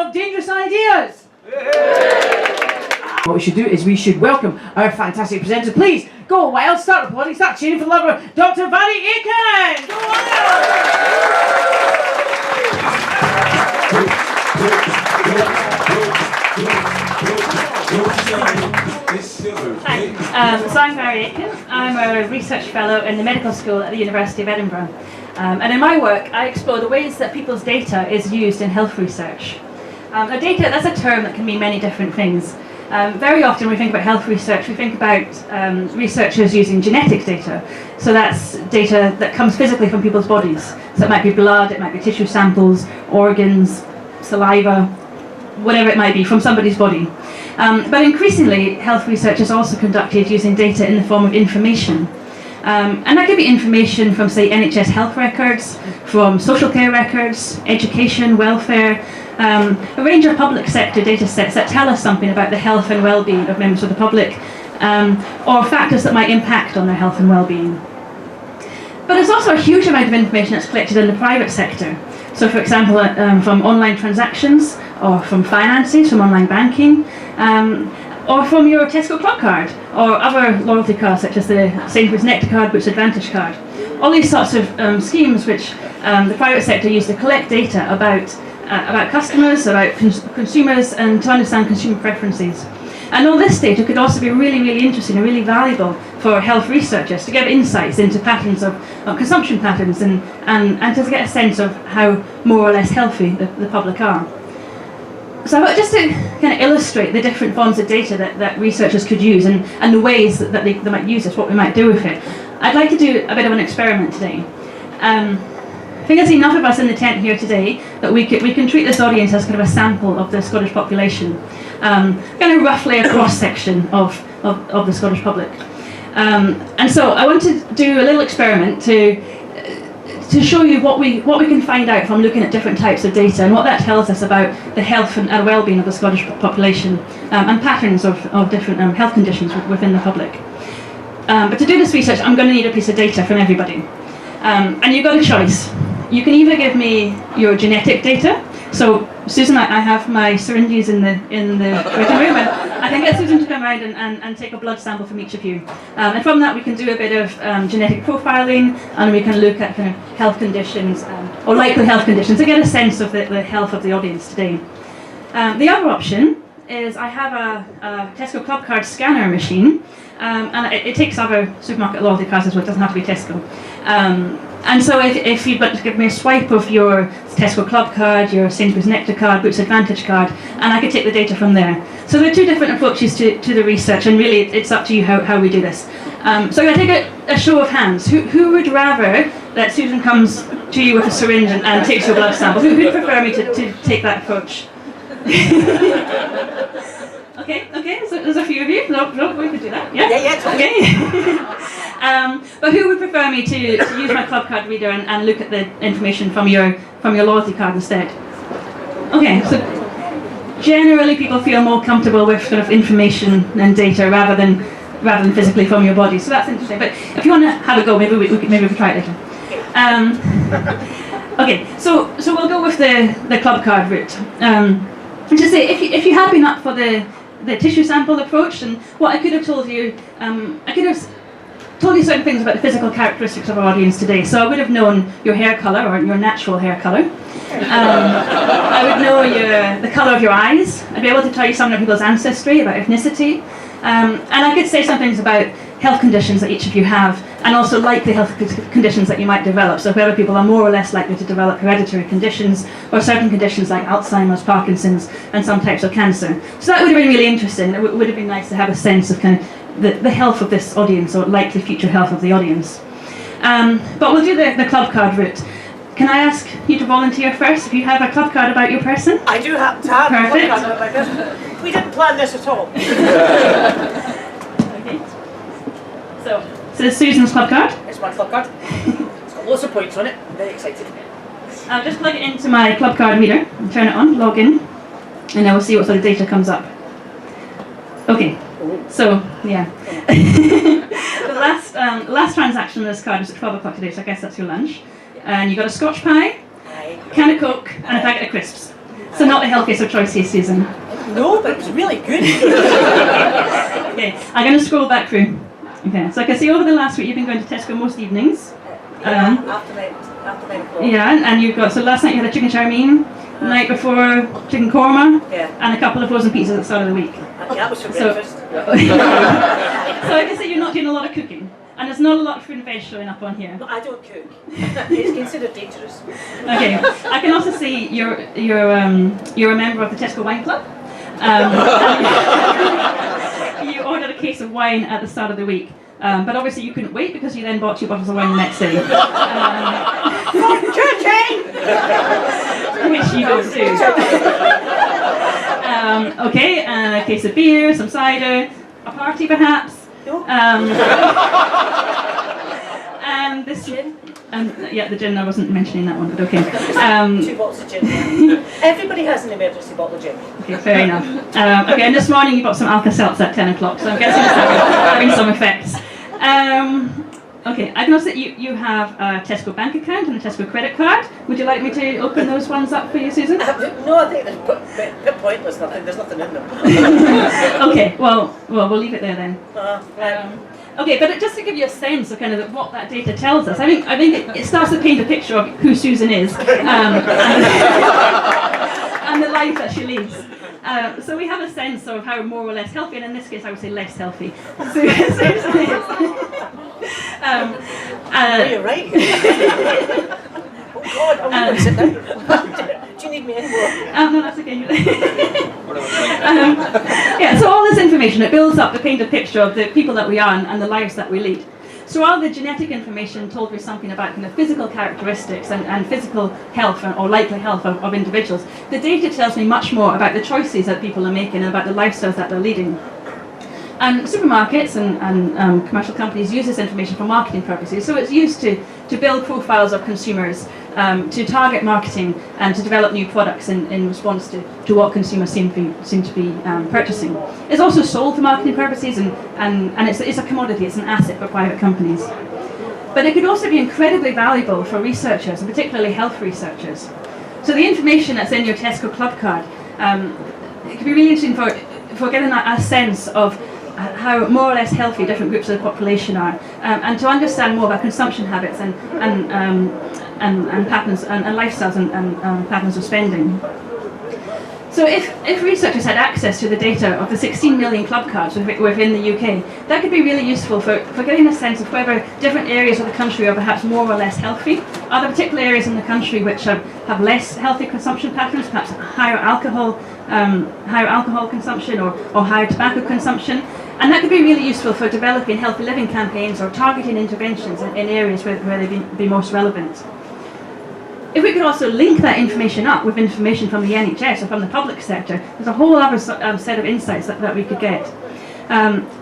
of dangerous ideas. What we should do is we should welcome our fantastic presenter. Please go wild, start applauding, start cheering for the love of Dr. Mhairi Aitken. Go So I'm Mhairi Aitken. I'm a research fellow in the medical school at the University of Edinburgh. And in my work, I explore the ways that people's data is used in health research. Now data, that's a term that can mean many different things. Very often when we think about health research, we think about researchers using genetic data. So that's data that comes physically from people's bodies. So it might be blood, it might be tissue samples, organs, saliva, whatever it might be, from somebody's body. But increasingly, health research is also conducted using data in the form of information. And that could be information from, say, NHS health records, from social care records, education, welfare, a range of public sector data sets that tell us something about the health and well-being of members of the public, or factors that might impact on their health and well-being. But there's also a huge amount of information that's collected in the private sector. So, for example, from online transactions, or from finances, from online banking, or from your Testicle Bank or other loyalty cards such as the Sainsbury's Nectar card, Boots Advantage card. All these sorts of schemes which the private sector use to collect data about customers, about consumers, and to understand consumer preferences. And all this data could also be really, really interesting and really valuable for health researchers to give insights into patterns of consumption patterns and to get a sense of how more or less healthy the public are. So just to kind of illustrate the different forms of data that researchers could use and the ways that they might use it, what we might do with it, I'd like to do a bit of an experiment today. I think there's enough of us in the tent here today that we can treat this audience as kind of a sample of the Scottish population, kind of roughly a cross-section of the Scottish public. And so I want to do a little experiment to show you what we can find out from looking at different types of data and what that tells us about the health and well-being of the Scottish population and patterns of different health conditions within the public. But to do this research, I'm going to need a piece of data from everybody. And you've got a choice. You can either give me your genetic data. So Susan, I have my syringes in the waiting room, and I can get Susan to come around and take a blood sample from each of you. And from that we can do a bit of genetic profiling, and we can look at kind of health conditions, or likely health conditions, to get a sense of the health of the audience today. The other option is I have a Tesco Clubcard scanner machine, and it takes other supermarket loyalty cards as well, it doesn't have to be Tesco. And so if you'd like to give me a swipe of your Testicle Clubcard, your Sainsbury's Nectar card, Boots Advantage card, and I could take the data from there. So there are two different approaches to the research, and really it's up to you how we do this. So I'm going to take a show of hands. Who would rather that Susan comes to you with a syringe and takes your blood sample? Who'd prefer me to take that approach? Okay, so there's a few of you. No, we could do that. Yeah, totally. Okay. But who would prefer me to use my Clubcard reader and look at the information from your loyalty card instead? Okay, so generally people feel more comfortable with sort of information and data rather than physically from your body. So that's interesting. But if you want to have a go, maybe we can try it later. Okay, so we'll go with the Clubcard route. And to say, if you had been up for the tissue sample approach, and what I could have told you, I could have told you certain things about the physical characteristics of our audience today. So I would have known your hair colour, or your natural hair colour. I would know the colour of your eyes. I'd be able to tell you some of people's ancestry, about ethnicity. And I could say some things about health conditions that each of you have, and also likely health conditions that you might develop. So whether people are more or less likely to develop hereditary conditions, or certain conditions like Alzheimer's, Parkinson's, and some types of cancer. So that would have been really interesting. It would have been nice to have a sense of kind of the health of this audience, or likely future health of the audience. But we'll do the Clubcard route. Can I ask you to volunteer first, if you have a Clubcard about your person? I do happen to have a Perfect. Clubcard about my person. We didn't plan this at all. Okay. So this is Susan's Clubcard. It's my Clubcard. It's got lots of points on it. I'm very excited. I'll just plug it into my Clubcard reader and turn it on, log in, and I will see what sort of data comes up. Okay, so yeah. The last transaction on this card was at 12 o'clock today, so I guess that's your lunch. And you got a Scotch pie, a can of Coke, and a packet of crisps. So not the healthiest of choices, Susan. No, but it was really good. Okay, I'm going to scroll back through. Okay, so I can see over the last week you've been going to Tesco most evenings. After 9 o'clock. Yeah, and you've got, so last night you had a chicken chow mein, the night before chicken korma, and a couple of frozen pizzas at the start of the week. Yeah, that was for breakfast. So I can see you're not doing a lot of cooking, and there's not a lot of fruit and veg showing up on here. No, I don't cook. It's considered dangerous. Okay, I can also see you're a member of the Testicle Bank Club. You ordered a case of wine at the start of the week, but obviously you couldn't wait because you then bought 2 bottles of wine the next day. Which you don't do. Okay, and a case of beer, some cider, a party perhaps. No. And this gin. Yeah, the gin, I wasn't mentioning that one, but okay. 2 bottles of gin. Yeah. Everybody has an emergency bottle of gin. Okay, fair enough. Okay, and this morning you bought some Alka-Seltz at 10 o'clock, so I'm guessing it's having some effects. Okay, I've noticed that you have a Tesco bank account and a Tesco credit card. Would you like me to open those ones up for you, Susan? No, I think they're pointless. There's nothing in them. Okay, well, we'll leave it there then. Right. Okay, but just to give you a sense of kind of what that data tells us, I think it starts to paint a picture of who Susan is and the life that she leads. So we have a sense of how more or less healthy, and in this case I would say less healthy, Susan is. You're right. Oh God, I'm going to sit down. Do you need me anymore? No, that's okay. Yeah, so all this information, it builds up to paint a picture of the people that we are and the lives that we lead. So all the genetic information told me something about kind of physical characteristics and physical health or likely health of individuals. The data tells me much more about the choices that people are making and about the lifestyles that they're leading. And supermarkets and commercial companies use this information for marketing purposes. So it's used to build profiles of consumers, to target marketing, and to develop new products in response to what consumers seem to be purchasing. It's also sold for marketing purposes, and it's a commodity, it's an asset for private companies. But it could also be incredibly valuable for researchers, and particularly health researchers. So the information that's in your Tesco Clubcard, it could be really interesting for getting a sense of how more or less healthy different groups of the population are, and to understand more about consumption habits and patterns and lifestyles and patterns of spending. So if researchers had access to the data of the 16 million club cards within the UK, that could be really useful for getting a sense of whether different areas of the country are perhaps more or less healthy. Are there particular areas in the country which have less healthy consumption patterns, perhaps higher alcohol consumption or higher tobacco consumption? And that could be really useful for developing healthy living campaigns or targeting interventions in areas where they'd be most relevant. If we could also link that information up with information from the NHS or from the public sector, there's a whole other set of insights that we could get.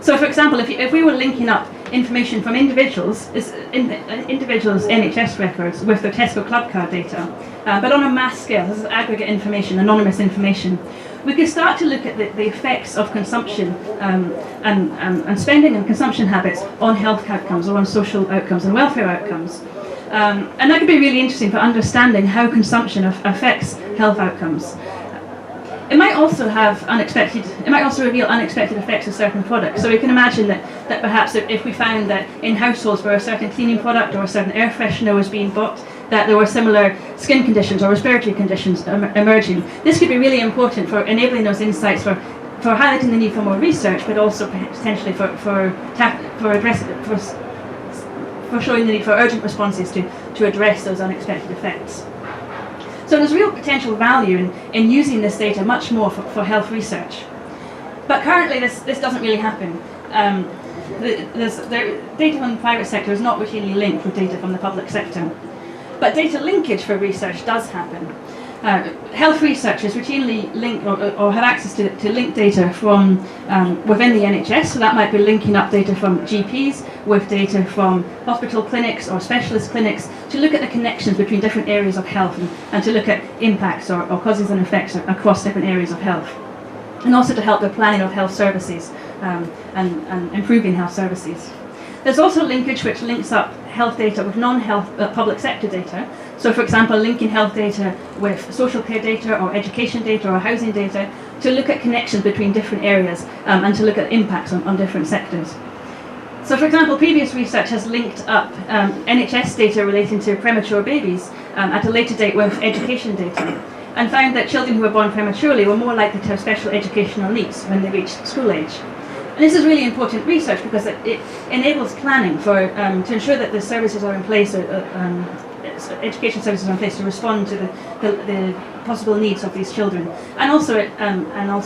So for example, if we were linking up information from individuals' NHS records with their Tesco Clubcard data, but on a mass scale, this is aggregate information, anonymous information, we could start to look at the effects of consumption and spending and consumption habits on health outcomes or on social outcomes and welfare outcomes. And that could be really interesting for understanding how consumption affects health outcomes. It might also reveal unexpected effects of certain products. So we can imagine that perhaps if we found that in households where a certain cleaning product or a certain air freshener was being bought, that there were similar skin conditions or respiratory conditions emerging. This could be really important for enabling those insights, for highlighting the need for more research, but also potentially for showing the need for urgent responses to address those unexpected effects. So there's real potential value in using this data much more for health research. But currently this doesn't really happen. The data from the private sector is not routinely linked with data from the public sector. But data linkage for research does happen. Health researchers routinely link or have access to linked data from within the NHS, so that might be linking up data from GPs with data from hospital clinics or specialist clinics to look at the connections between different areas of health and to look at impacts or causes and effects across different areas of health. And also to help the planning of health services and improving health services. There's also linkage which links up health data with non-health public sector data. So for example, linking health data with social care data or education data or housing data to look at connections between different areas and to look at impacts on different sectors. So for example, previous research has linked up NHS data relating to premature babies at a later date with education data, and found that children who were born prematurely were more likely to have special educational needs when they reached school age. And this is really important research because it enables planning for to ensure that the services are in place, education services are in place to respond to the possible needs of these children, and also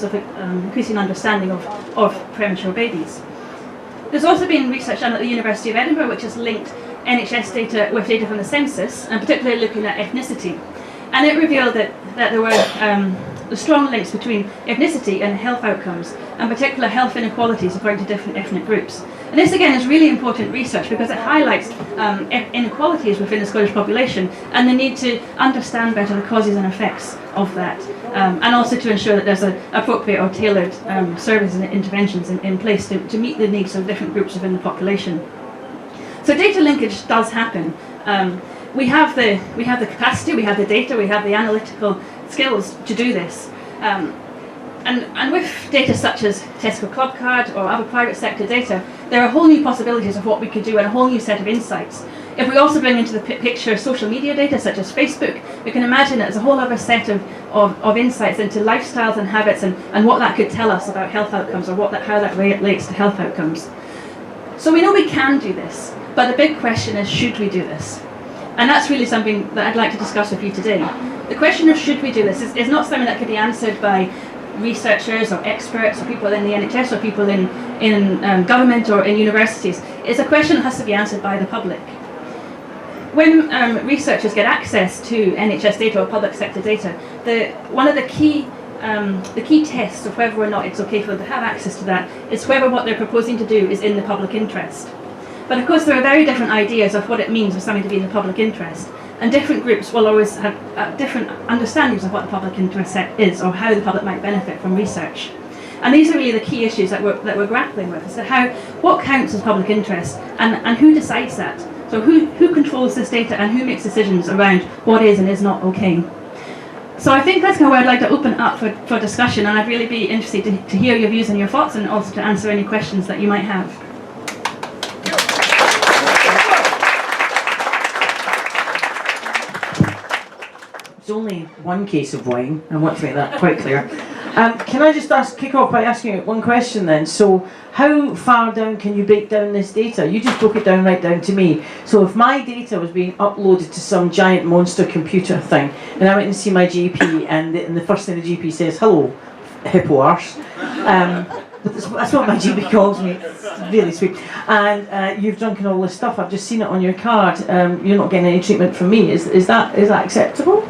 for increasing understanding of premature babies. There's also been research done at the University of Edinburgh which has linked NHS data with data from the census, and particularly looking at ethnicity. And it revealed that there were strong links between ethnicity and health outcomes, and particular health inequalities according to different ethnic groups. And this again is really important research because it highlights inequalities within the Scottish population and the need to understand better the causes and effects of that, and also to ensure that there's appropriate or tailored services and interventions in place to meet the needs of different groups within the population. So data linkage does happen. We have the capacity, we have the data, we have the analytical skills to do this. And with data such as Testicle Clubcard or other private sector data, there are whole new possibilities of what we could do and a whole new set of insights. If we also bring into the picture social media data such as Facebook, we can imagine that there's a whole other set of insights into lifestyles and habits and what that could tell us about health outcomes or how that relates to health outcomes. So we know we can do this, but the big question is, should we do this? And that's really something that I'd like to discuss with you today. The question of should we do this is not something that can be answered by researchers or experts or people in the NHS or people in government or in universities. It's a question that has to be answered by the public. When researchers get access to NHS data or public sector data, one of the key tests of whether or not it's okay for them to have access to that is whether what they're proposing to do is in the public interest. But of course there are very different ideas of what it means for something to be in the public interest, and different groups will always have different understandings of what the public interest is or how the public might benefit from research. And these are really the key issues that we're grappling with. So what counts as public interest and who decides that? So who controls this data and who makes decisions around what is and is not okay? So I think that's kind of where I'd like to open up for discussion, and I'd really be interested to hear your views and your thoughts, and also to answer any questions that you might have. It's only one case of wine. I want to make that quite clear. Can I just kick off by asking you one question then? So how far down can you break down this data? You just broke it down right down to me. So if my data was being uploaded to some giant monster computer thing, and I went and see my GP, and the first thing the GP says, "Hello, hippo arse." That's what my GP calls me. It's really sweet. And you've drunken all this stuff. I've just seen it on your card. You're not getting any treatment from me. Is that acceptable?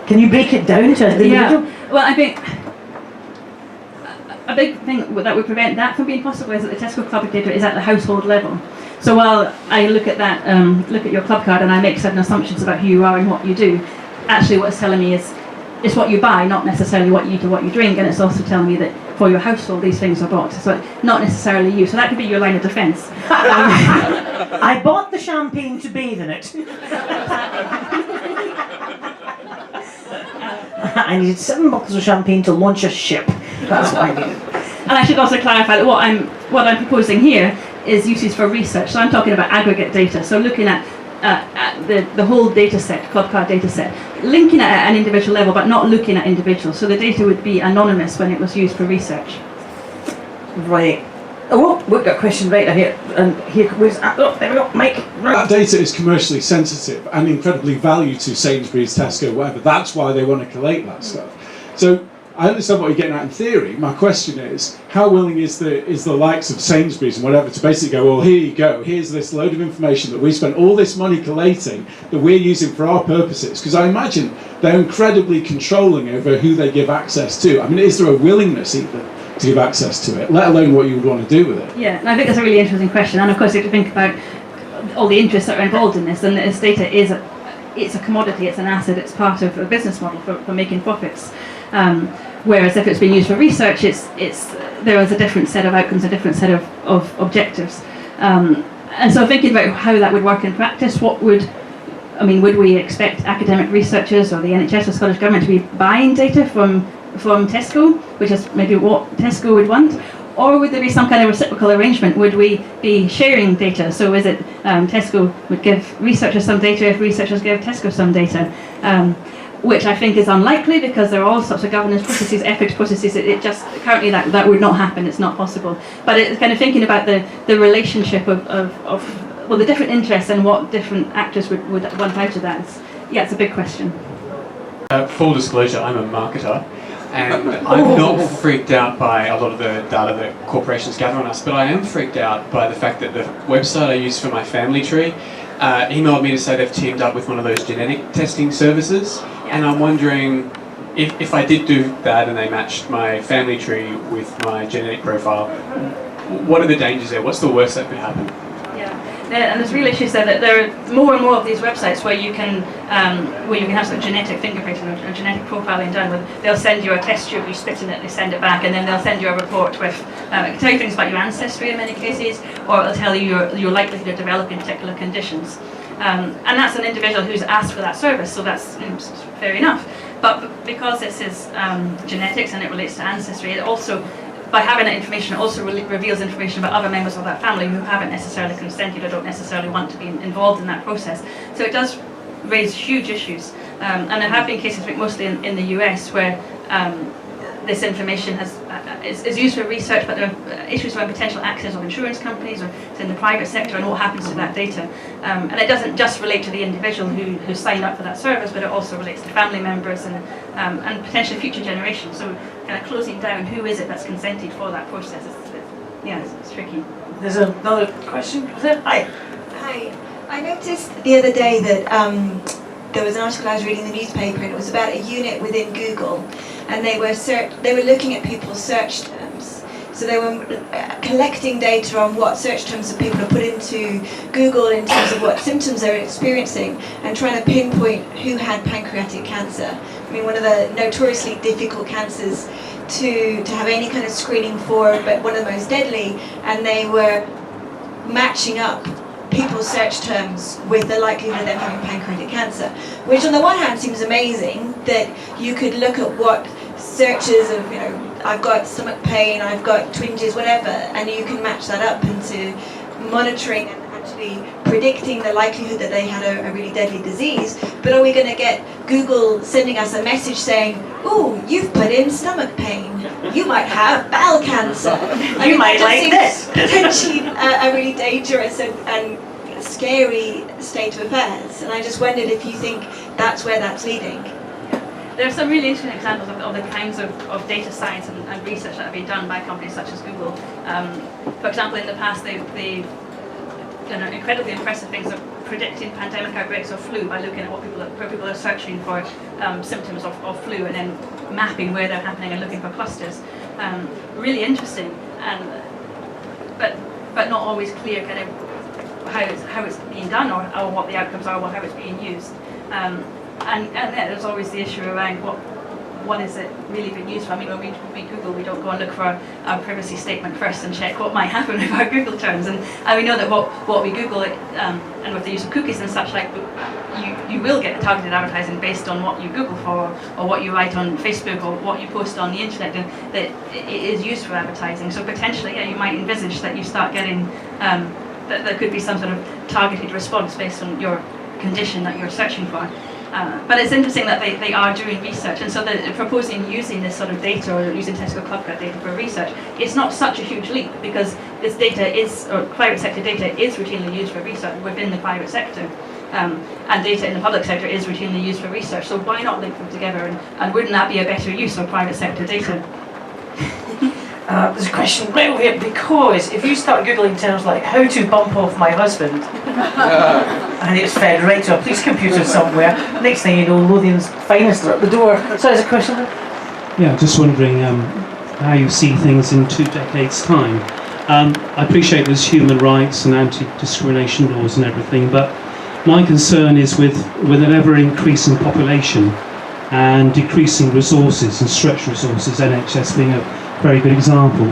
Can you break it down to the individual? Well, I think a big thing that would prevent that from being possible is that the Testicle Club data is at the household level. So while I look at that, look at your club card, and I make certain assumptions about who you are and what you do, actually what it's telling me is it's what you buy, not necessarily what you eat or what you drink, and it's also telling me that for your household these things are bought, so not necessarily you. So that could be your line of defence. I bought the champagne to bathe in it. I needed 7 bottles of champagne to launch a ship. That's what I needed. And I should also clarify that what I'm proposing here is uses for research. So I'm talking about aggregate data. So looking at the whole data set, Clubcard data set, linking it at an individual level, but not looking at individuals. So the data would be anonymous when it was used for research. Right. Oh, we've got a question right here. And here, there we go, Mike. Right. That data is commercially sensitive and incredibly valued to Sainsbury's, Tesco, whatever. That's why they want to collate that stuff. So I understand what you're getting at in theory. My question is, how willing is the likes of Sainsbury's and whatever to basically go, well, here you go, here's this load of information that we spent all this money collating that we're using for our purposes? Because I imagine they're incredibly controlling over who they give access to. I mean, is there a willingness even to give access to it, let alone what you would want to do with it? Yeah, and I think that's a really interesting question. And of course, you have to think about all the interests that are involved in this. And this data it's a commodity, it's an asset, it's part of a business model for making profits. Whereas if it's being used for research, there is a different set of outcomes, a different set of objectives. And so thinking about how that would work in practice, what would I mean, would we expect academic researchers or the NHS or Scottish Government to be buying data from Tesco, which is maybe what Tesco would want? Or would there be some kind of reciprocal arrangement? Would we be sharing data? So is it Tesco would give researchers some data if researchers give Tesco some data? Which I think is unlikely because there are all sorts of governance processes, ethics processes. It just currently that would not happen. It's not possible. But it's kind of thinking about the relationship of the different interests and what different actors would want out of that. It's a big question. Full disclosure, I'm a marketer, and I'm not freaked out by a lot of the data that corporations gather on us, but I am freaked out by the fact that the website I use for my family tree emailed me to say they've teamed up with one of those genetic testing services, and I'm wondering if I did do that and they matched my family tree with my genetic profile, what are the dangers there? What's the worst that could happen? And there's real issues there that there are more and more of these websites where you can have some genetic fingerprinting or genetic profiling done. They'll send you a test tube, you spit in it, they send it back, and then they'll send you a report with it can tell you things about your ancestry in many cases, or it'll tell you your likelihood of developing particular conditions. And that's an individual who's asked for that service, so that's fair enough. But because this is genetics and it relates to ancestry, it also, by having that information, it also reveals information about other members of that family who haven't necessarily consented or don't necessarily want to be involved in that process. So it does raise huge issues. And there have been cases, I think mostly in the US, where this information is used for research, but there are issues around potential access of insurance companies or in the private sector and what happens to that data. And it doesn't just relate to the individual who signed up for that service, but it also relates to family members and potentially future generations. So kind of closing down who is it that's consented for that process. It's tricky. There's another question. Hi. Hi. I noticed the other day that there was an article I was reading in the newspaper, and it was about a unit within Google, and they were looking at people's search terms. So they were collecting data on what search terms that people have put into Google in terms of what symptoms they're experiencing, and trying to pinpoint who had pancreatic cancer. I mean, one of the notoriously difficult cancers to have any kind of screening for, but one of the most deadly, and they were matching up people's search terms with the likelihood of them having pancreatic cancer, which on the one hand seems amazing that you could look at what searches of, I've got stomach pain, I've got twinges, whatever, and you can match that up into monitoring and actually predicting the likelihood that they had a really deadly disease. But are we going to get Google sending us a message saying, "Ooh, you've put in stomach pain, you might have bowel cancer"? You might like this. Potentially a really dangerous and scary state of affairs. And I just wondered if you think that's where that's leading. There are some really interesting examples of the kinds of data science and research that have been done by companies such as Google. For example, in the past they've done incredibly impressive things of predicting pandemic outbreaks of flu by looking at where people are searching for symptoms of flu and then mapping where they're happening and looking for clusters. Really interesting, but not always clear kind of how it's being done or what the outcomes are or how it's being used. And there's always the issue around what is it really being used for. I mean, when we Google, we don't go and look for our privacy statement first and check what might happen with our Google terms. And we know that what we Google, and with the use of cookies and such, like you will get targeted advertising based on what you Google for or what you write on Facebook or what you post on the internet, and that it is used for advertising. So potentially, you might envisage that you start getting that there could be some sort of targeted response based on your condition that you're searching for. But it's interesting that they are doing research, and so they're proposing using this sort of data or using Testicle Bank data for research. It's not such a huge leap because this data or private sector data is routinely used for research within the private sector, and data in the public sector is routinely used for research. So why not link them together, and wouldn't that be a better use of private sector data? There's a question right over here, because if you start Googling terms like how to bump off my husband, and it's fed right to a police computer somewhere, next thing you know, Lothian's finest are at the door. So there's a question there. Yeah, just wondering how you see things in 2 decades' time. I appreciate there's human rights and anti-discrimination laws and everything, but my concern is with an ever-increasing population and decreasing resources and stretched resources, NHS being a very good example.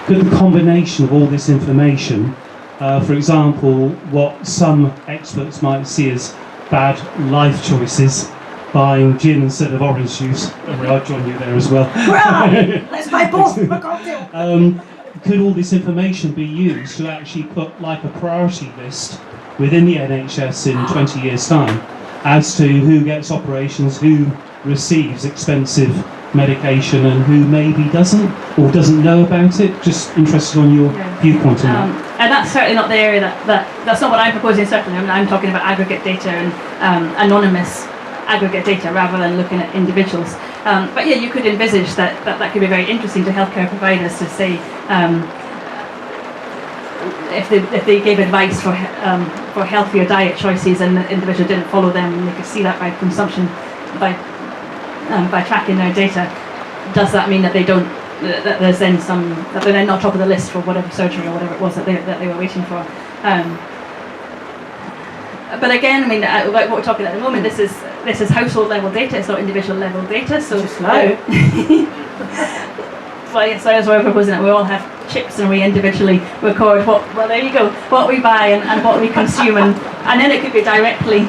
Could the combination of all this information, for example, what some experts might see as bad life choices, buying gin instead of orange juice. I'll join you there as well. Let's buy both for a cocktail. Could all this information be used to actually put like a priority list within the NHS in 20 years' time as to who gets operations, who receives expensive medication and who maybe doesn't or doesn't know about it? Just interested on your viewpoint on that. And that's certainly not the area that's not what I'm proposing, certainly. I mean, I'm talking about aggregate data and anonymous aggregate data rather than looking at individuals. But yeah, you could envisage that could be very interesting to healthcare providers to say if they gave advice for healthier diet choices and the individual didn't follow them, they could see that by consumption, by tracking their data. Does that mean that they don't? That there's then that they're then not top of the list for whatever surgery or whatever it was that they were waiting for? But again, I mean, like what we're talking at the moment, this is household level data. It's not individual level data. So just now. Well, yes, that's why we're proposing that we all have chips and we individually record there you go, what we buy and what we consume, and then it could be directly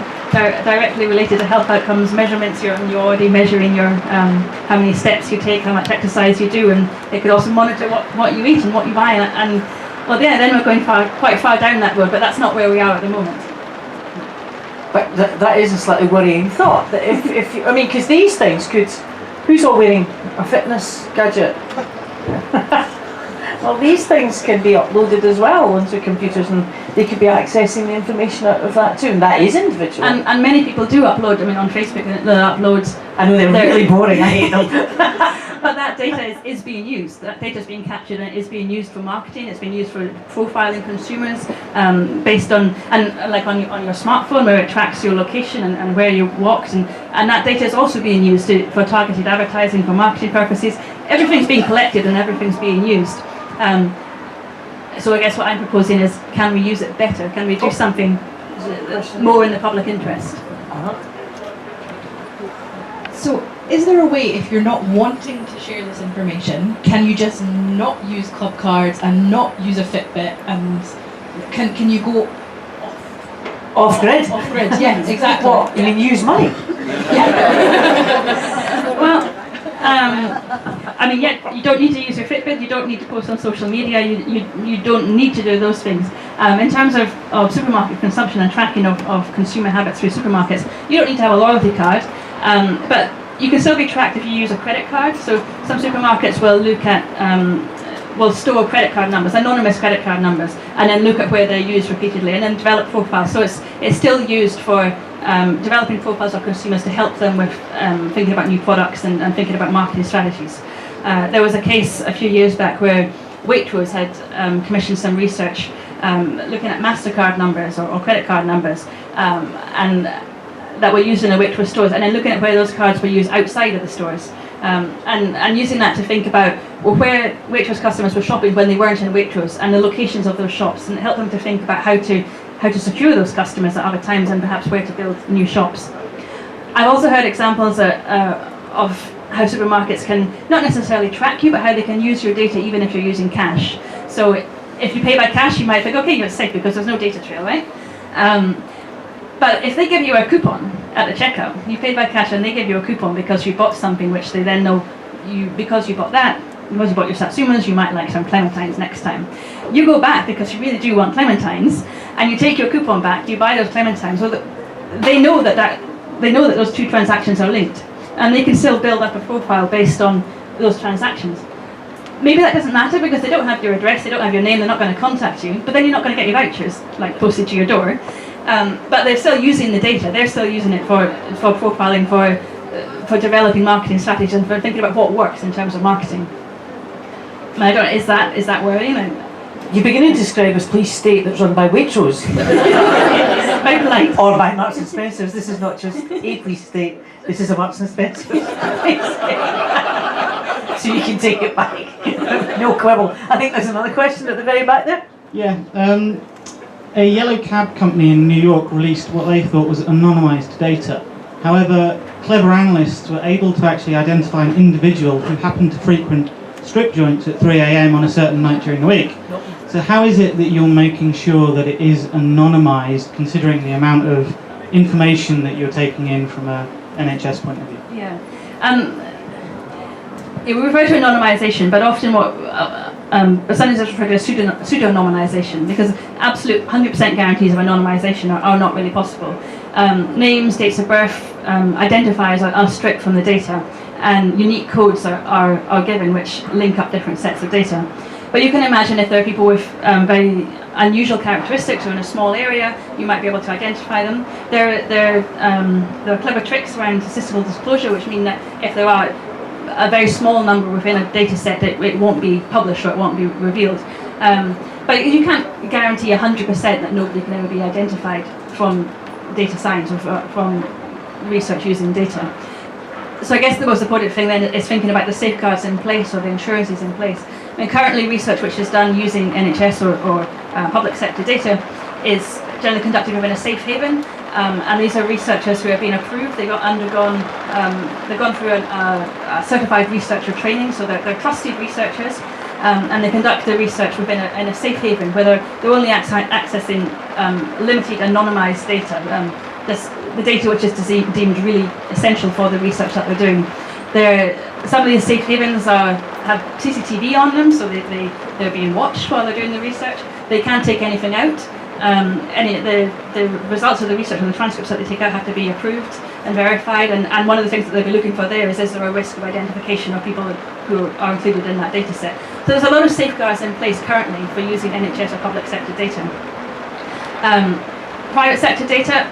related to health outcomes measurements. You're already measuring your how many steps you take, how much exercise you do, and it could also monitor what you eat and what you buy, and well, yeah, then we're going quite far down that road, but that's not where we are at the moment. But that is a slightly worrying thought. That if you, I mean, because these things could, who's all wearing a fitness gadget? Well, these things can be uploaded as well onto computers, and they could be accessing the information out of that too, and that is individual. And many people do upload. I mean, on Facebook, they upload. I know they're really boring. I hate them. But that data is being used. That data is being captured and it is being used for marketing. It's being used for profiling consumers based on like on your smartphone, where it tracks your location and where you walked, and that data is also being used for targeted advertising, for marketing purposes. Everything's being collected and everything's being used. So I guess what I'm proposing is, can we use it better? Can we do something more in the public interest? So is there a way, if you're not wanting to share this information, can you just not use club cards and not use a Fitbit, and can you go off grid? Off grid, yeah, exactly. What? You mean use money? Well, I mean, yeah, you don't need to use your Fitbit, you don't need to post on social media, you don't need to do those things. In terms of supermarket consumption and tracking of consumer habits through supermarkets, you don't need to have a loyalty card, but you can still be tracked if you use a credit card. So some supermarkets will look at, will store credit card numbers, anonymous credit card numbers, and then look at where they're used repeatedly, and then develop profiles. So it's still used for developing profiles of consumers to help them with thinking about new products and thinking about marketing strategies. There was a case a few years back where Waitrose had commissioned some research looking at MasterCard numbers or credit card numbers, and that were used in the Waitrose stores, and then looking at where those cards were used outside of the stores, and using that to think about where Waitrose customers were shopping when they weren't in Waitrose, and the locations of those shops, and help them to think about how to secure those customers at other times, and perhaps where to build new shops. I've also heard examples of how supermarkets can not necessarily track you, but how they can use your data even if you're using cash. So if you pay by cash, you might think, okay, you're safe because there's no data trail, right? But if they give you a coupon at the checkout, you paid by cash and they give you a coupon because you bought something which they then know because you bought your satsumas, you might like some clementines next time. You go back because you really do want clementines, and you take your coupon back, you buy those clementines, so that they know that those two transactions are linked, and they can still build up a profile based on those transactions. Maybe that doesn't matter because they don't have your address, they don't have your name, they're not going to contact you, but then you're not going to get your vouchers like posted to your door. But they're still using the data. They're still using it for profiling, for developing marketing strategies, and for thinking about what works in terms of marketing. And I don't know, is that worrying? You're beginning to describe as police state that's run by Waitrose. Very polite. Or by Marks and Spencer's. This is not just a police state. This is a Marks and Spencer's. So you can take it back. No quibble. I think there's another question at the very back there. Yeah. A yellow cab company in New York released what they thought was anonymised data. However, clever analysts were able to actually identify an individual who happened to frequent strip joints at 3 a.m. on a certain night during the week. So how is it that you're making sure that it is anonymised, considering the amount of information that you're taking in from a NHS point of view? Yeah. We refer to anonymisation, but often what sometimes it's referred to as pseudo-anonymisation, because absolute 100% guarantees of anonymisation are not really possible. Names, dates of birth, identifiers are stripped from the data, and unique codes are given which link up different sets of data. But you can imagine if there are people with very unusual characteristics or in a small area, you might be able to identify them. There are clever tricks around statistical disclosure, which mean that if there are a very small number within a data set, it won't be published or it won't be revealed. But you can't guarantee 100% that nobody can ever be identified from data science or from research using data. So I guess the most important thing then is thinking about the safeguards in place or the insurances in place. I mean, currently research which is done using NHS or public sector data is generally conducted within a safe haven, and these are researchers who have been approved. They've gone through a certified researcher training, so they're trusted researchers, and they conduct the research within a safe haven where they're only accessing limited anonymised data, the data which is deemed really essential for the research that they're doing. Some of these safe havens have CCTV on them, so they're being watched while they're doing the research. They can't take anything out. The results of the research and the transcripts that they take out have to be approved and verified, and one of the things that they'll be looking for there is there a risk of identification of people who are included in that data set. So there's a lot of safeguards in place currently for using NHS or public sector data. Private sector data,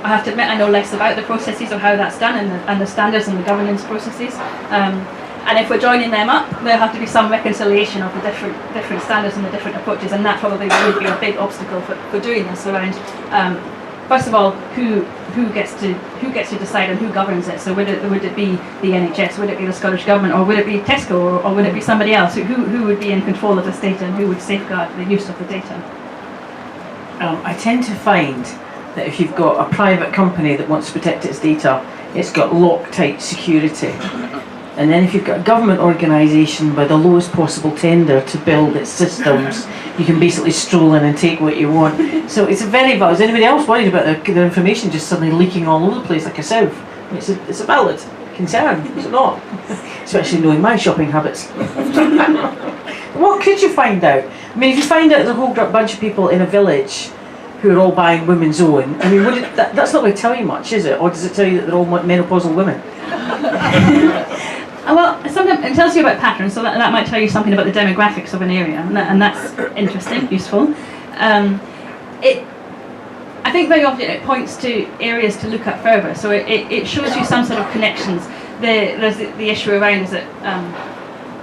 I have to admit I know less about the processes of how that's done and the standards and the governance processes. And if we're joining them up, there'll have to be some reconciliation of the different standards and the different approaches, and that probably would be a big obstacle for doing this around. First of all, who gets to decide and who governs it? So would it be the NHS? Would it be the Scottish Government, or would it be Tesco, or would it be somebody else? Who would be in control of this data, and who would safeguard the use of the data? I tend to find that if you've got a private company that wants to protect its data, it's got Loctite security. And then if you've got a government organisation by the lowest possible tender to build its systems, you can basically stroll in and take what you want. So it's very valid. Is anybody else worried about their information just suddenly leaking all over the place like a sieve? It's a valid concern, is it not? Especially knowing my shopping habits. What could you find out? I mean, if you find out there's a whole bunch of people in a village who are all buying women's own, I mean, that's not going to tell you much, is it? Or does it tell you that they're all menopausal women? Well, sometimes it tells you about patterns, so that might tell you something about the demographics of an area, and that's interesting, useful. I think very often it points to areas to look at further, so it shows you some sort of connections. There's the issue around, is it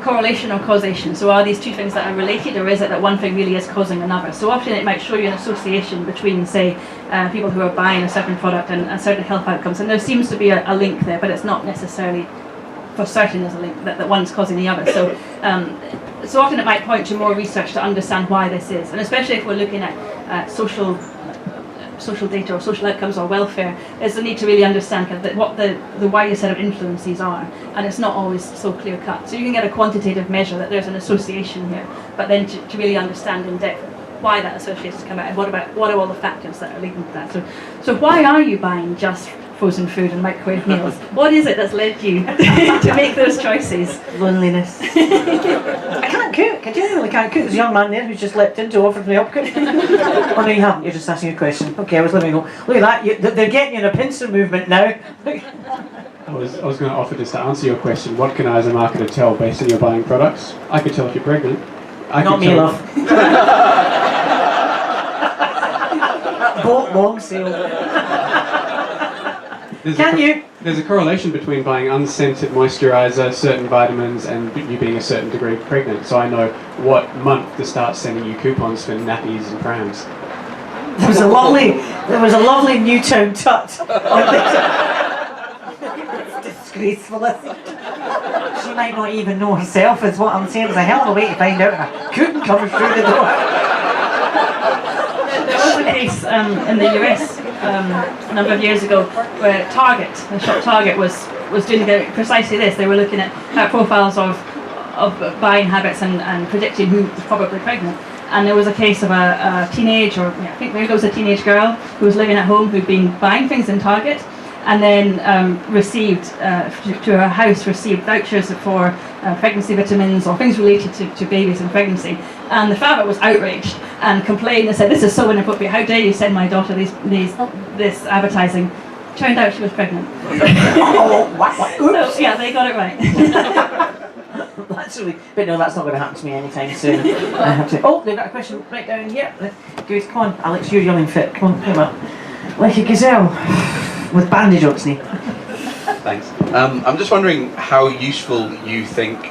correlation or causation? So are these two things that are related, or is it that one thing really is causing another? So often it might show you an association between, say, people who are buying a certain product and certain health outcomes, and there seems to be a link there, but it's not necessarily for certain there's a link that one's causing the other. So often it might point to more research to understand why this is, and especially if we're looking at social data or social outcomes or welfare, there's the need to really understand kind of what the wider set of influences are, and it's not always so clear cut. So you can get a quantitative measure that there's an association here, but then to really understand in depth why that association has come out, and what are all the factors that are leading to that. So why are you buying just frozen food and microwave meals? What is it that's led you to make those choices? Loneliness. I can't cook. I genuinely can't cook. There's a young man there who's just leapt in to offer me up cook. Oh no, you haven't. You're just asking a question. Okay, I was letting you know. Look at that. They're getting you in a pincer movement now. I was going to offer just to answer your question. What can I, as a marketer, tell based on your buying products? I could tell if you're pregnant. Not me, love. Bought long sale. There's a correlation between buying unscented moisturiser, certain vitamins, and you being a certain degree pregnant. So I know what month to start sending you coupons for nappies and prams. There was a lovely Newtown tut. It's disgraceful, isn't it? She might not even know herself, is what I'm saying. There's a hell of a way to find out if a coupon comes through the door. There was a case in the US a number of years ago where the shop Target was doing precisely this. They were looking at profiles of buying habits and predicting who was probably pregnant. and there was a case of a teenage, or I think maybe it was a teenage girl who was living at home who'd been buying things in Target, and then received to her house received vouchers for pregnancy vitamins or things related to babies and pregnancy. And the father was outraged and complained and said, "This is so inappropriate. How dare you send my daughter this advertising?" Turned out she was pregnant. So yeah, they got it right. That's really, but no, that's not going to happen to me anytime soon. I have to. Oh, they've got a question right down here. Good, come on, Alex, you're young and fit. Come on, come up. Like a gazelle with bandage on its knee. Thanks. I'm just wondering how useful you think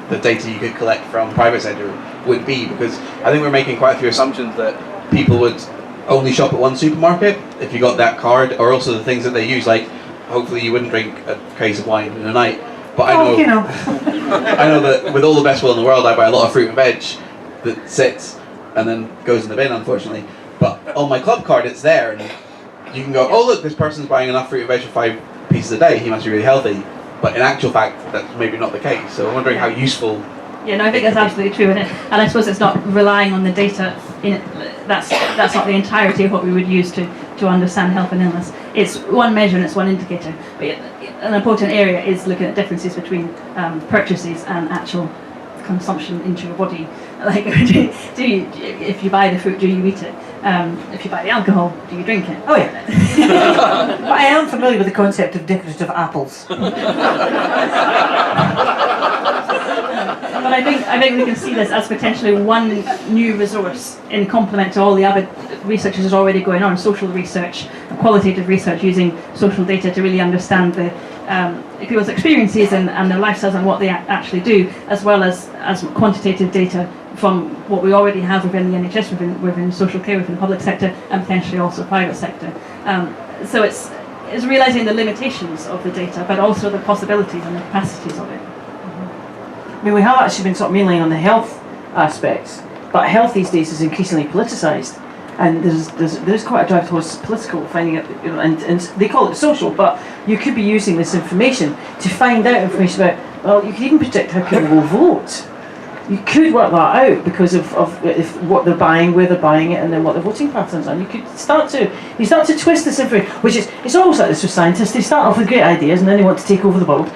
the data you could collect from private sector would be, because I think we're making quite a few assumptions that people would only shop at one supermarket if you got that card, or also the things that they use, like hopefully you wouldn't drink a case of wine in a night. But I know, you know. I know that with all the best will in the world, I buy a lot of fruit and veg that sits and then goes in the bin, unfortunately. But on my club card, it's there, and you can go, oh look, this person's buying enough fruit and veg for 5 pieces a day. He must be really healthy. But in actual fact, that's maybe not the case. So I'm wondering how useful. Yeah, no, I think that's absolutely true, and I suppose it's not relying on the data. That's not the entirety of what we would use to understand health and illness. It's one measure and it's one indicator. But an important area is looking at differences between purchases and actual consumption into your body. Like, if you buy the fruit, do you eat it? If you buy the alcohol, do you drink it? Oh yeah. But I am familiar with the concept of decorative apples. But I think we can see this as potentially one new resource in complement to all the other research that is already going on, social research, qualitative research using social data to really understand the people's experiences and their lifestyles and what they actually do, as well as quantitative data from what we already have within the NHS, within social care, within the public sector, and potentially also private sector. So it's realising the limitations of the data, but also the possibilities and the capacities of it. I mean, we have actually been sort of mainly on the health aspects, but health these days is increasingly politicised, and there's quite a drive towards political finding it, you know, and they call it social, but you could be using this information to find out information about, well, you could even predict how people will vote. You could work that out because of if what they're buying, where they're buying it, and then what their voting patterns are. You could start to twist this information, which is, it's always like this with scientists. They start off with great ideas and then they want to take over the world.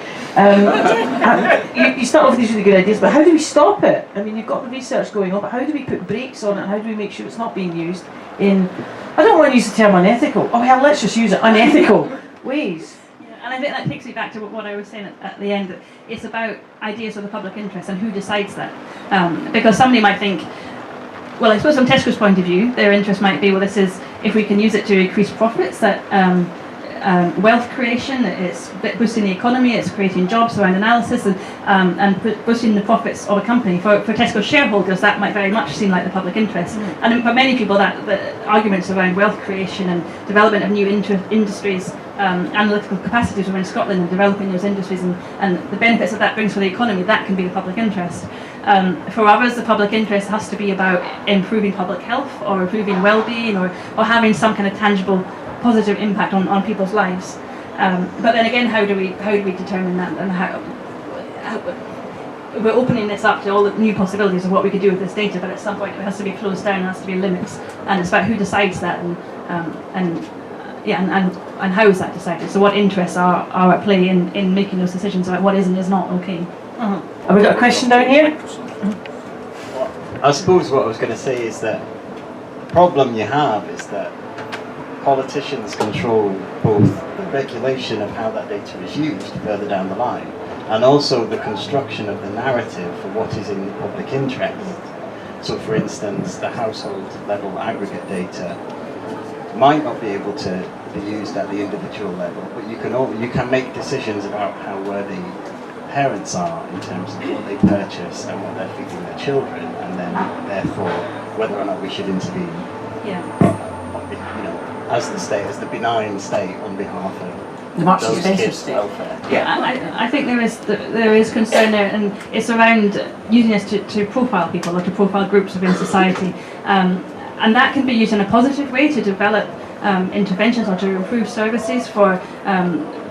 You start off with these really good ideas, but how do we stop it? I mean, you've got the research going on, but how do we put brakes on it? How do we make sure it's not being used in, I don't want to use the term unethical. Oh hell, let's just use it, unethical ways. And I think that takes me back to what I was saying at the end, that it's about ideas of the public interest and who decides that. Because somebody might think, well, I suppose from Tesco's point of view, their interest might be, well, this is, if we can use it to increase profits, that wealth creation, it's boosting the economy, it's creating jobs around analysis and boosting the profits of a company. For Tesco shareholders, that might very much seem like the public interest. And for many people, that the arguments around wealth creation and development of new industries, analytical capacities within Scotland and developing those industries and the benefits that brings for the economy, that can be the public interest. For others, the public interest has to be about improving public health or improving well-being or having some kind of tangible positive impact on people's lives. But then again, how do we determine that, and how we're opening this up to all the new possibilities of what we could do with this data, but at some point it has to be closed down, there has to be limits, and it's about who decides that and how is that decided? So what interests are at play in making those decisions about what is and is not okay? Have we got a question down here? I suppose what I was going to say is that the problem you have is that politicians control both the regulation of how that data is used further down the line, and also the construction of the narrative for what is in the public interest. So for instance, the household level aggregate data might not be able to be used at the individual level, but you can make decisions about how worthy parents are in terms of what they purchase and what they're feeding their children, and then therefore whether or not we should intervene. Yeah. As the state, as the benign state on behalf of the much those expensive kids' state. welfare. Yeah, I think there is concern there, and it's around using this to profile people or to profile groups within society, and that can be used in a positive way to develop interventions or to improve services for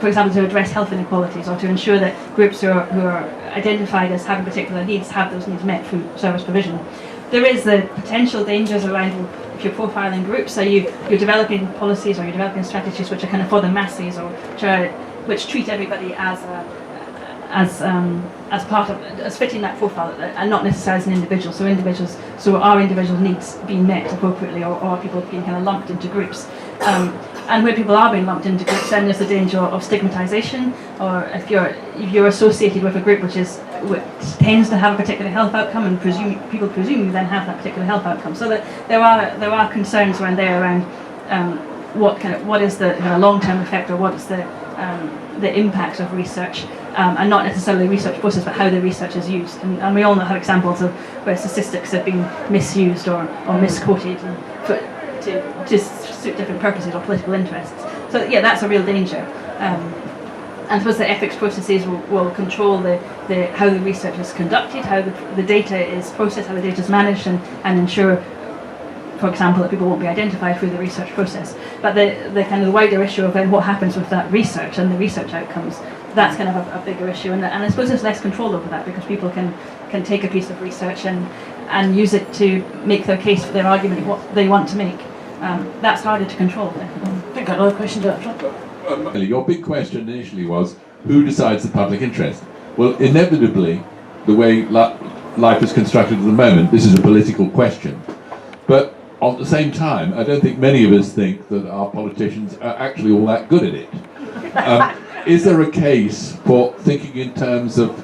example, to address health inequalities or to ensure that groups who are identified as having particular needs have those needs met through service provision. there is the potential dangers around if you're profiling groups. So you're developing policies or you're developing strategies which are kind of for the masses, or which treat everybody as part of, as fitting that profile, and not necessarily as an individual. So are individual needs being met appropriately, or are people being kind of lumped into groups? And where people are being lumped into groups, then there's the danger of stigmatization, or if you're associated with a group which tends to have a particular health outcome, and people presume you then have that particular health outcome. So that there are concerns around what is the kind of long-term effect, or what is the impact of research, and not necessarily the research process, but how the research is used. And we all know have examples of where statistics have been misused or misquoted to suit different purposes or political interests. So yeah, that's a real danger. And I suppose the ethics processes will control how the research is conducted, how the data is processed, how the data is managed, and ensure, for example, that people won't be identified through the research process. But the kind of the wider issue of then what happens with that research and the research outcomes, that's kind of a bigger issue. And I suppose there's less control over that, because people can take a piece of research and use it to make their case for their argument, what they want to make. That's harder to control. I think another question to that. Your big question initially was, who decides the public interest? Well, inevitably, the way life is constructed at the moment, this is a political question. But at the same time, I don't think many of us think that our politicians are actually all that good at it. Is there a case for thinking in terms of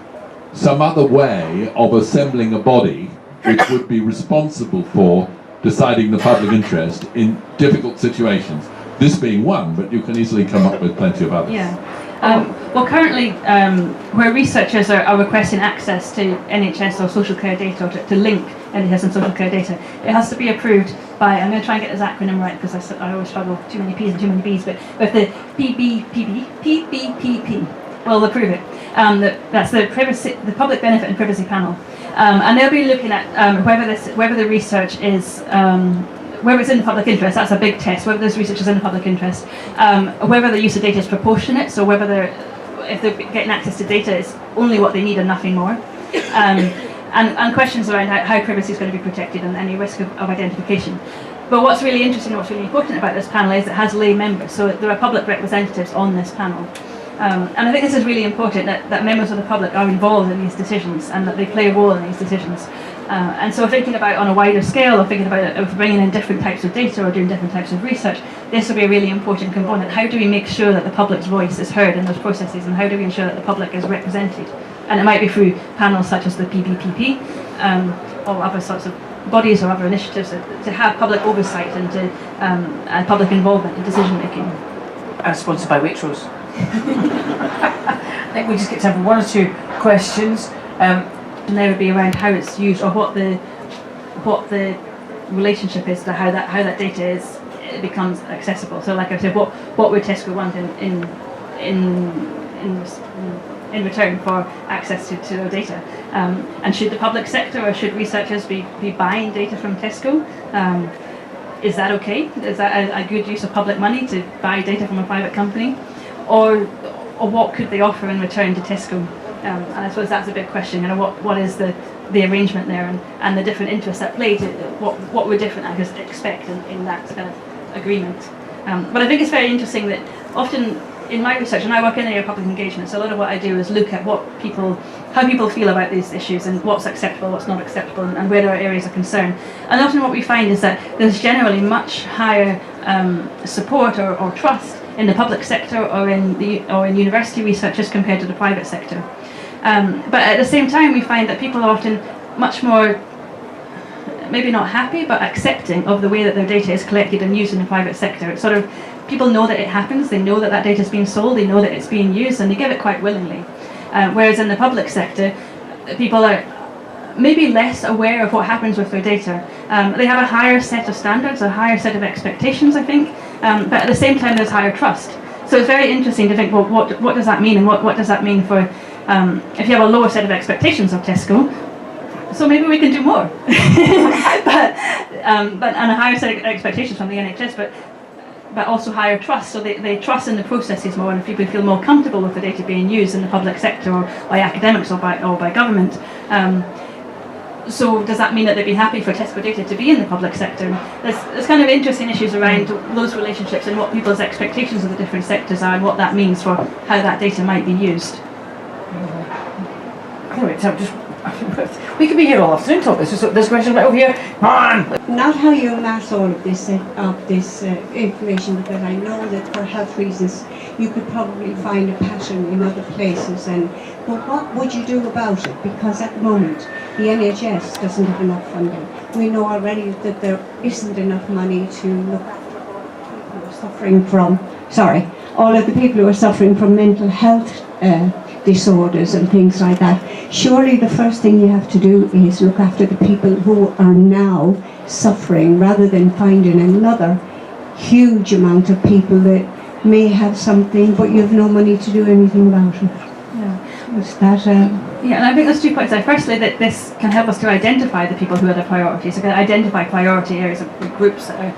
some other way of assembling a body which would be responsible for deciding the public interest in difficult situations? This being one, but you can easily come up with plenty of others. Yeah. Well, currently, where researchers are requesting access to NHS or social care data, or to link NHS and social care data, it has to be approved by, I'm going to try and get this acronym right because I always struggle, too many P's and too many B's, but with the PBPP will approve it. That's the Public Benefit and Privacy Panel. And they'll be looking at whether the research is whether it's in the public interest. That's a big test. Whether this research is in the public interest, whether the use of data is proportionate. So whether if they're getting access to data, it's only what they need and nothing more. And questions around how privacy is going to be protected and any risk of identification. But what's really interesting and what's really important about this panel is it has lay members. So there are public representatives on this panel. And I think this is really important, that members of the public are involved in these decisions and that they play a role in these decisions. And so thinking about on a wider scale, or thinking about bringing in different types of data or doing different types of research, this will be a really important component. How do we make sure that the public's voice is heard in those processes, and how do we ensure that the public is represented? And it might be through panels such as the PBPP, or other sorts of bodies or other initiatives to have public oversight and public involvement in decision making. And sponsored by Waitrose. I think we just get time for one or two questions. And they would be around how it's used, or what the relationship is to how that data becomes accessible. So, like I said, what would Tesco want in return for access to their data? And should the public sector or should researchers be buying data from Tesco? Is that okay? Is that a good use of public money to buy data from a private company? Or what could they offer in return to Tesco? And I suppose that's a big question. What is the arrangement there, and the different interests at play? What would different actors expect in that kind of agreement? But I think it's very interesting that often in my research, and I work in the area of public engagement, so a lot of what I do is look at how people feel about these issues, and what's acceptable, what's not acceptable, and where there are areas of concern. And often what we find is that there's generally much higher support or trust in the public sector or in university research as compared to the private sector. But at the same time, we find that people are often much more, maybe not happy, but accepting of the way that their data is collected and used in the private sector. It's sort of, people know that it happens, they know that data is being sold, they know that it's being used, and they give it quite willingly. Whereas in the public sector, people are maybe less aware of what happens with their data. They have a higher set of standards, a higher set of expectations, I think, but at the same time there's higher trust. So it's very interesting to think, well, what does that mean, and what does that mean for if you have a lower set of expectations of Tesco, so maybe we can do more. but and a higher set of expectations from the NHS, but also higher trust, so they trust in the processes more, and if people feel more comfortable with the data being used in the public sector or by academics or by government, So does that mean that they'd be happy for Tesco data to be in the public sector? There's kind of interesting issues around those relationships and what people's expectations of the different sectors are and what that means for how that data might be used. Anyway, Tim, we could be here all afternoon talking this question right over here. Come on! Not how you amass all of this information, because I know that for health reasons you could probably find a pattern in other places. But what would you do about it? Because at the moment the NHS doesn't have enough funding. We know already that there isn't enough money to look after people who are suffering from. All of the people who are suffering from mental health disorders and things like that. Surely the first thing you have to do is look after the people who are now suffering, rather than finding another huge amount of people that may have something but you have no money to do anything about it. Yeah. Is that Yeah, and I think there's 2 points there. Firstly, that this can help us to identify the people who are the priorities. So can identify priority areas of groups that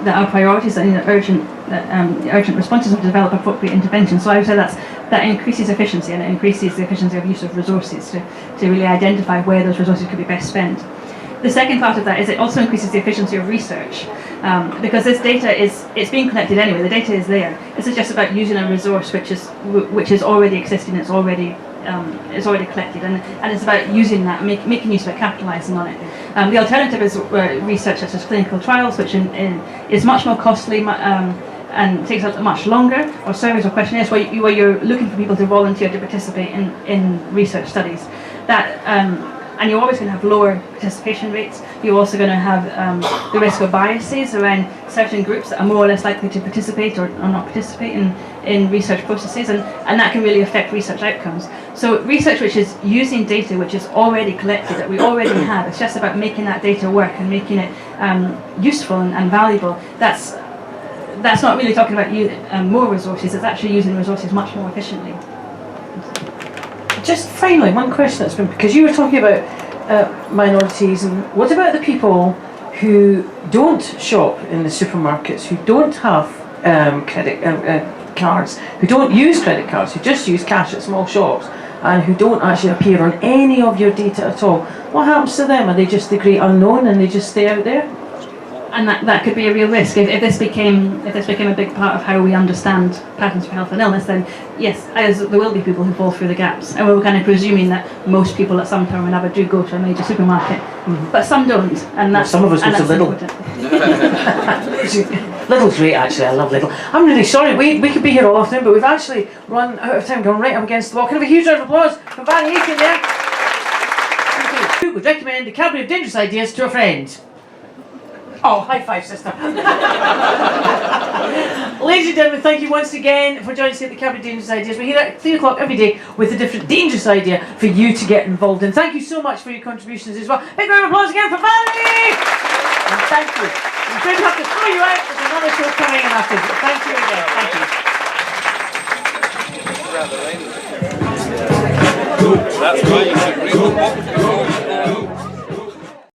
are priorities that need urgent responses and develop appropriate interventions. So I would say that increases efficiency, and it increases the efficiency of use of resources to really identify where those resources could be best spent. The second part of that is it also increases the efficiency of research, because this data it's being collected anyway. The data is there. This is just about using a resource which is already existing. It's already collected, and it's about using that, making use of it, capitalising on it. The alternative is research such as clinical trials, which is much more costly and takes much longer, or surveys or questionnaires where you're looking for people to volunteer to participate in research studies. And you're always going to have lower participation rates. You're also going to have the risk of biases around certain groups that are more or less likely to participate or not participate in research processes, and that can really affect research outcomes. So research which is using data which is already collected, that we already have, it's just about making that data work and making it useful and valuable. That's not really talking about more resources, it's actually using resources much more efficiently. Just finally, one question that's been, because you were talking about minorities, and what about the people who don't shop in the supermarkets, who don't have credit cards, who don't use credit cards, who just use cash at small shops, and who don't actually appear on any of your data at all? What happens to them? Are they just the great unknown and they just stay out there? And that could be a real risk if this became a big part of how we understand patterns for health and illness. Then yes, there will be people who fall through the gaps, and we're kind of presuming that most people at some time or another do go to a major supermarket, but some don't, and that's some of us go to Lidl. Lidl's great, actually. I love Lidl. I'm really sorry. We could be here all afternoon, but we've actually run out of time, gone right up against the wall. Can I have a huge round of applause for Mhairi Aitken there? Who would recommend the Cabaret of Dangerous Ideas to a friend? Oh, high five, sister. Ladies and gentlemen, thank you once again for joining us at the Cabaret Dangerous Ideas. We're here at 3 o'clock every day with a different dangerous idea for you to get involved in. Thank you so much for your contributions as well. Big round of applause again for Mhairi! And thank you. I'm afraid we have to throw you out. There's another show coming in after. Thank you again. Thank you. That's why you should read the book.